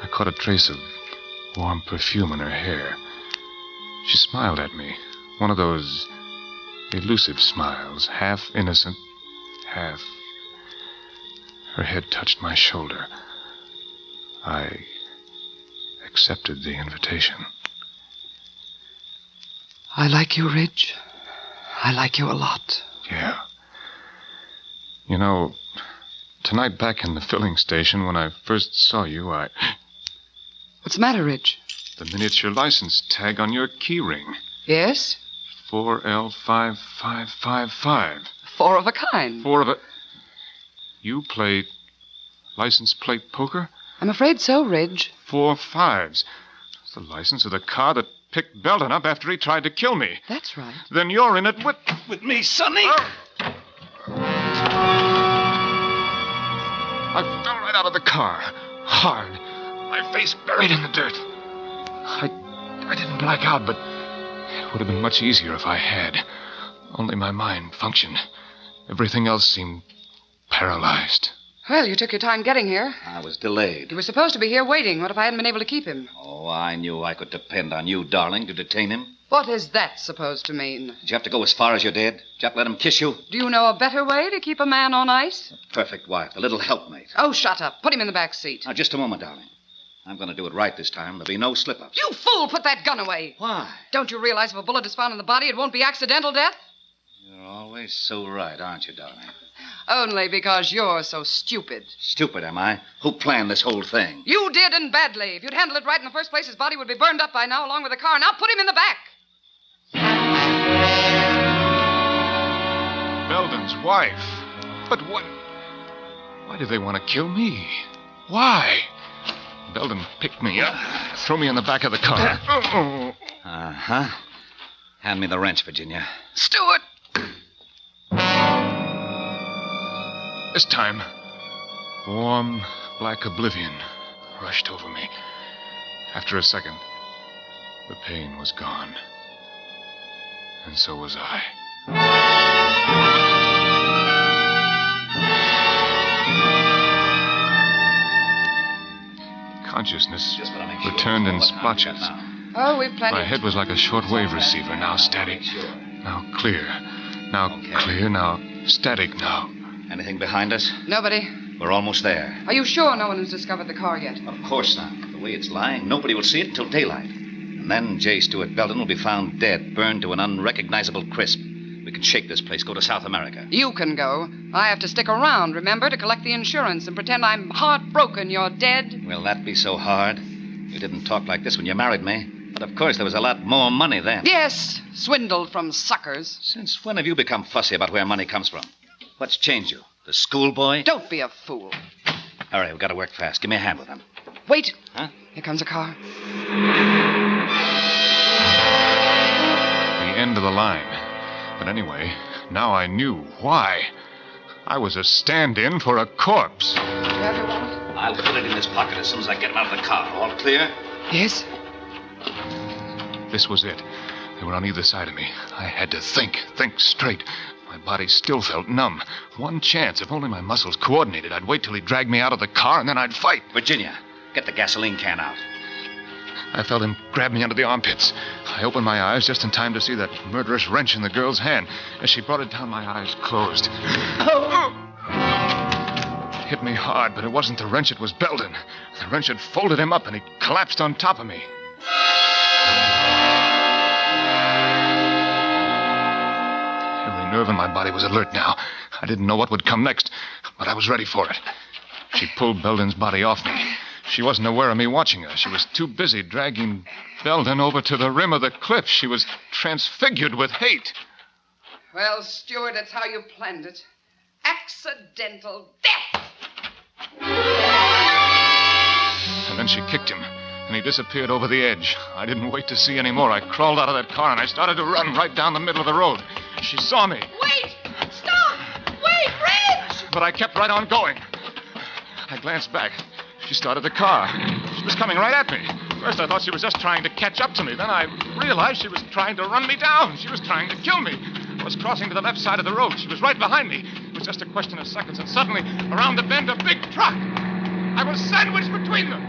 I caught a trace of warm perfume in her hair. She smiled at me. One of those elusive smiles, half innocent, half... Her head touched my shoulder. I accepted the invitation. I like you, Ridge. I like you a lot. Yeah. You know, tonight back in the filling station when I first saw you, What's the matter, Ridge? The miniature license tag on your key ring. Yes? 4L5555. Four of a kind. Four of a... You play license plate poker? I'm afraid so, Ridge. 4 5s. It's the license of the car that picked Belden up after he tried to kill me. That's right. Then you're in it with me, Sonny. I fell right out of the car. Hard. My face buried in the dirt. I didn't black out, but it would have been much easier if I had. Only my mind functioned. Everything else seemed paralyzed. Well, you took your time getting here. I was delayed. You were supposed to be here waiting. What if I hadn't been able to keep him? Oh, I knew I could depend on you, darling, to detain him. What is that supposed to mean? Did you have to go as far as you did? Did you have to let him kiss you? Do you know a better way to keep a man on ice? Perfect wife, a little helpmate. Oh, shut up. Put him in the back seat. Now, just a moment, darling. I'm going to do it right this time. There'll be no slip-ups. You fool! Put that gun away. Why? Don't you realize if a bullet is found in the body, it won't be accidental death? You're always so right, aren't you, darling? Only because you're so stupid. Stupid, am I? Who planned this whole thing? You did, and badly. If you'd handled it right in the first place, his body would be burned up by now, along with the car. Now put him in the back. Belden's wife. But what... Why did they want to kill me? Why? Belden picked me up, threw me in the back of the car. Uh-huh. Hand me the wrench, Virginia. Stewart! This time, warm, black oblivion rushed over me. After a second, the pain was gone. And so was I. Consciousness returned in splotches. Oh, we've plenty. My head was like a shortwave receiver, now static, now clear, now clear, now static, now. Anything behind us? Nobody. We're almost there. Are you sure no one has discovered the car yet? Of course not. The way it's lying, nobody will see it until daylight. And then J. Stuart Belden will be found dead, burned to an unrecognizable crisp. We can shake this place, go to South America. You can go. I have to stick around, remember, to collect the insurance and pretend I'm heartbroken you're dead. Will that be so hard? You didn't talk like this when you married me. But of course there was a lot more money then. Yes, swindled from suckers. Since when have you become fussy about where money comes from? What's changed you? The schoolboy? Don't be a fool. All right, we've got to work fast. Give me a hand with him. Wait. Huh? Here comes a car. The end of the line. But anyway, now I knew why. I was a stand-in for a corpse. Do you have your wallet? I'll put it in his pocket as soon as I get him out of the car. All clear? Yes. This was it. They were on either side of me. I had to think straight. My body still felt numb. One chance, if only my muscles coordinated. I'd wait till he dragged me out of the car, and then I'd fight. Virginia, get the gasoline can out. I felt him grab me under the armpits. I opened my eyes just in time to see that murderous wrench in the girl's hand. As she brought it down, my eyes closed. It hit me hard, but it wasn't the wrench, it was Belden. The wrench had folded him up, and he collapsed on top of me. Every nerve in my body was alert now. I didn't know what would come next, but I was ready for it. She pulled Belden's body off me. She wasn't aware of me watching her. She was too busy dragging Belden over to the rim of the cliff. She was transfigured with hate. Well, Stuart, that's how you planned it. Accidental death! And then she kicked him, and he disappeared over the edge. I didn't wait to see any more. I crawled out of that car, and I started to run right down the middle of the road. She saw me. Wait! Stop! Wait, Fred! But I kept right on going. I glanced back. She started the car. She was coming right at me. First, I thought she was just trying to catch up to me. Then I realized she was trying to run me down. She was trying to kill me. I was crossing to the left side of the road. She was right behind me. It was just a question of seconds, and suddenly, around the bend, a big truck. I was sandwiched between them.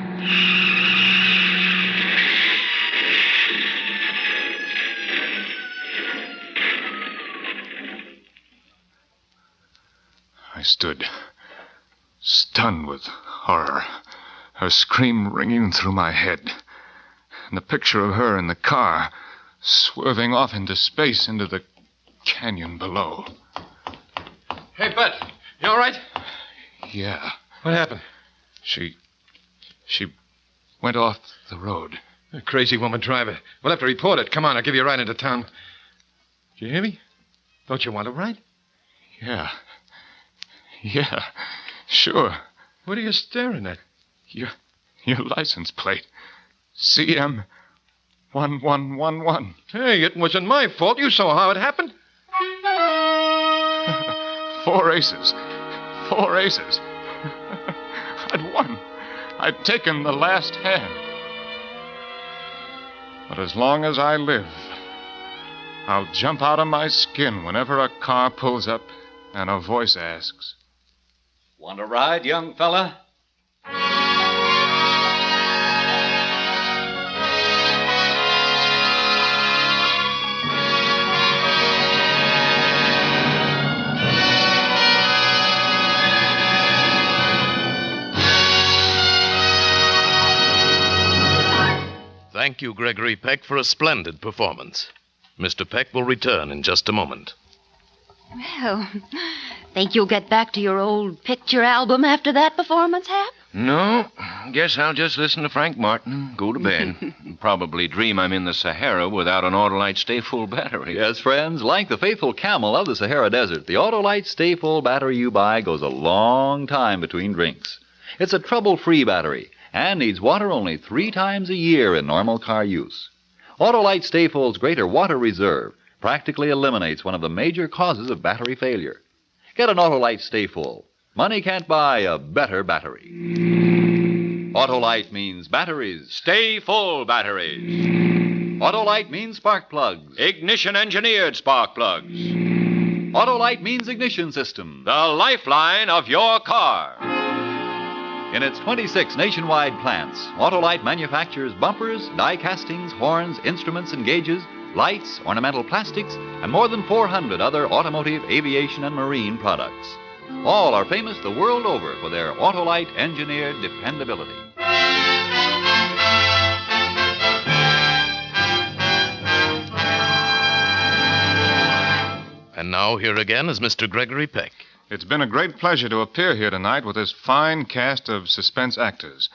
I stood, stunned with horror, her scream ringing through my head, and the picture of her in the car, swerving off into space, into the canyon below. Hey, Bud, you all right? Yeah. What happened? She went off the road. A crazy woman driver. We'll have to report it. Come on, I'll give you a ride into town. Do you hear me? Don't you want a ride? Yeah, sure. What are you staring at? Your license plate. CM1111. Hey, it wasn't my fault. You saw how it happened. 4 aces. 4 aces. I'd won. I'd taken the last hand. But as long as I live, I'll jump out of my skin whenever a car pulls up and a voice asks, Want a ride, young fella? Thank you, Gregory Peck, for a splendid performance. Mr. Peck will return in just a moment. Well, think you'll get back to your old picture album after that performance, Hap? No, guess I'll just listen to Frank Martin and go to bed. Probably dream I'm in the Sahara without an Autolite Stay Full battery. Yes, friends, like the faithful camel of the Sahara Desert, the Autolite Stay Full battery you buy goes a long time between drinks. It's a trouble-free battery and needs water only 3 times a year in normal car use. Autolite Stay Full's greater water reserve practically eliminates one of the major causes of battery failure. Get an Autolite Stay Full. Money can't buy a better battery. Autolite means batteries. Stay full batteries. Autolite means spark plugs. Ignition-engineered spark plugs. Autolite means ignition system. The lifeline of your car. In its 26 nationwide plants, Autolite manufactures bumpers, die castings, horns, instruments and gauges, lights, ornamental plastics, and more than 400 other automotive, aviation, and marine products. All are famous the world over for their Autolite engineered dependability. And now here again is Mr. Gregory Peck. It's been a great pleasure to appear here tonight with this fine cast of suspense actors.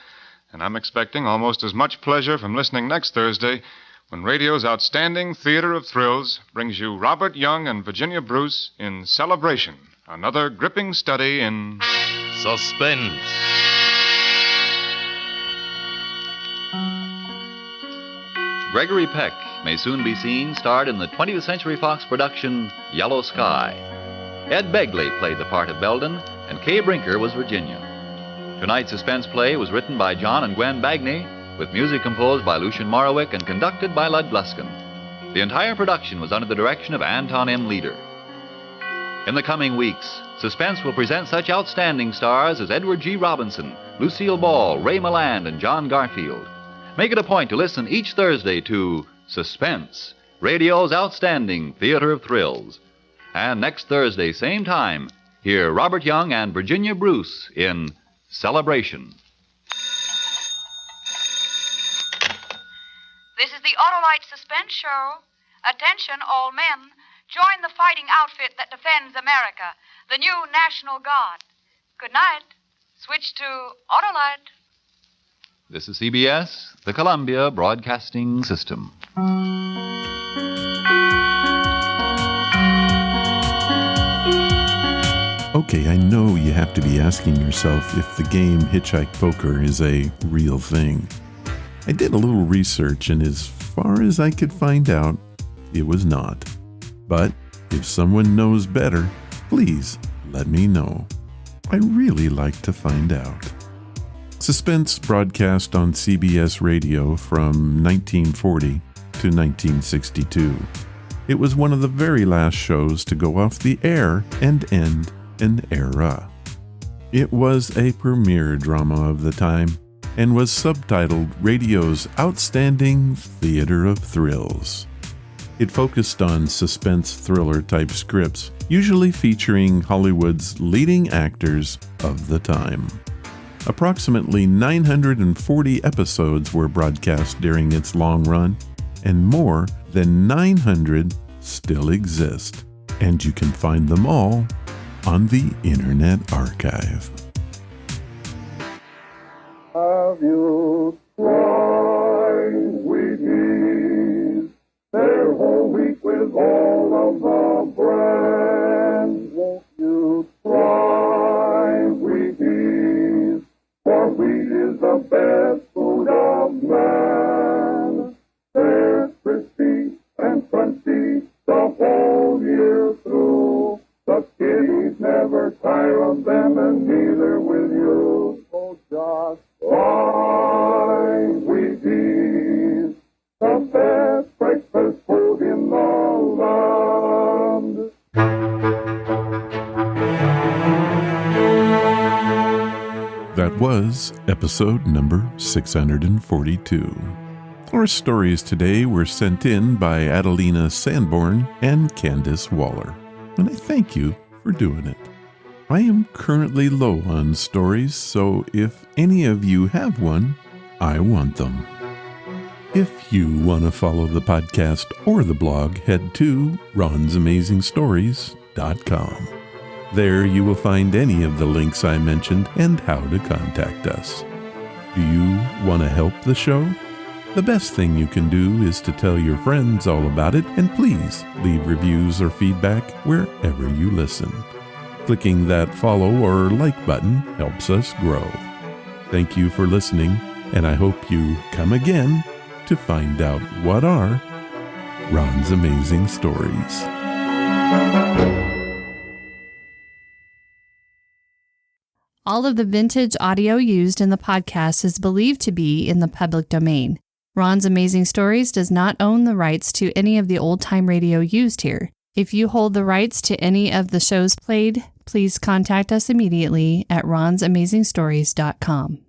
And I'm expecting almost as much pleasure from listening next Thursday when radio's outstanding theater of thrills brings you Robert Young and Virginia Bruce in Celebration, Another gripping study in Suspense. Gregory Peck may soon be seen starred in the 20th Century Fox production Yellow Sky. Ed Begley played the part of Belden, and Kay Brinker was Virginia. Tonight's suspense play was written by John and Gwen Bagney, with music composed by Lucian Morowick and conducted by Lud Gluskin. The entire production was under the direction of Anton M. Leader. In the coming weeks, Suspense will present such outstanding stars as Edward G. Robinson, Lucille Ball, Ray Milland, and John Garfield. Make it a point to listen each Thursday to Suspense, radio's outstanding theater of thrills. And next Thursday, same time, hear Robert Young and Virginia Bruce in Celebration. This is the Autolite Suspense Show. Attention, all men. Join the fighting outfit that defends America, the new National Guard. Good night. Switch to Autolite. This is CBS, the Columbia Broadcasting System. Okay, I know you have to be asking yourself if the game Hitchhike Poker is a real thing. I did a little research, and as far as I could find out, it was not. But if someone knows better, please let me know. I really like to find out. Suspense broadcast on CBS Radio from 1940 to 1962. It was one of the very last shows to go off the air and end an era. It was a premiere drama of the time and was subtitled radio's outstanding theater of thrills. It focused on suspense thriller-type scripts, usually featuring Hollywood's leading actors of the time. Approximately 940 episodes were broadcast during its long run, and more than 900 still exist. And you can find them all on the Internet Archive. Have you tried Wheaties? They're whole wheat with all of the brands. Won't you try Wheaties? For wheat is the best food of man. They're crispy and crunchy the whole year through. The kiddies never tire of them, and neither will you. So just try Wheaties, the best breakfast food in the land. That was episode number 642. Our stories today were sent in by Adelina Sanborn and Kandace Waller, and I thank you for doing it. I am currently low on stories, so if any of you have one, I want them. If you want to follow the podcast or the blog, head to ronsamazingstories.com. There you will find any of the links I mentioned and how to contact us. Do you want to help the show? The best thing you can do is to tell your friends all about it, and please leave reviews or feedback wherever you listen. Clicking that follow or like button helps us grow. Thank you for listening, and I hope you come again to find out what are Ron's Amazing Stories. All of the vintage audio used in the podcast is believed to be in the public domain. Ron's Amazing Stories does not own the rights to any of the old-time radio used here. If you hold the rights to any of the shows played, please contact us immediately at ronsamazingstories.com.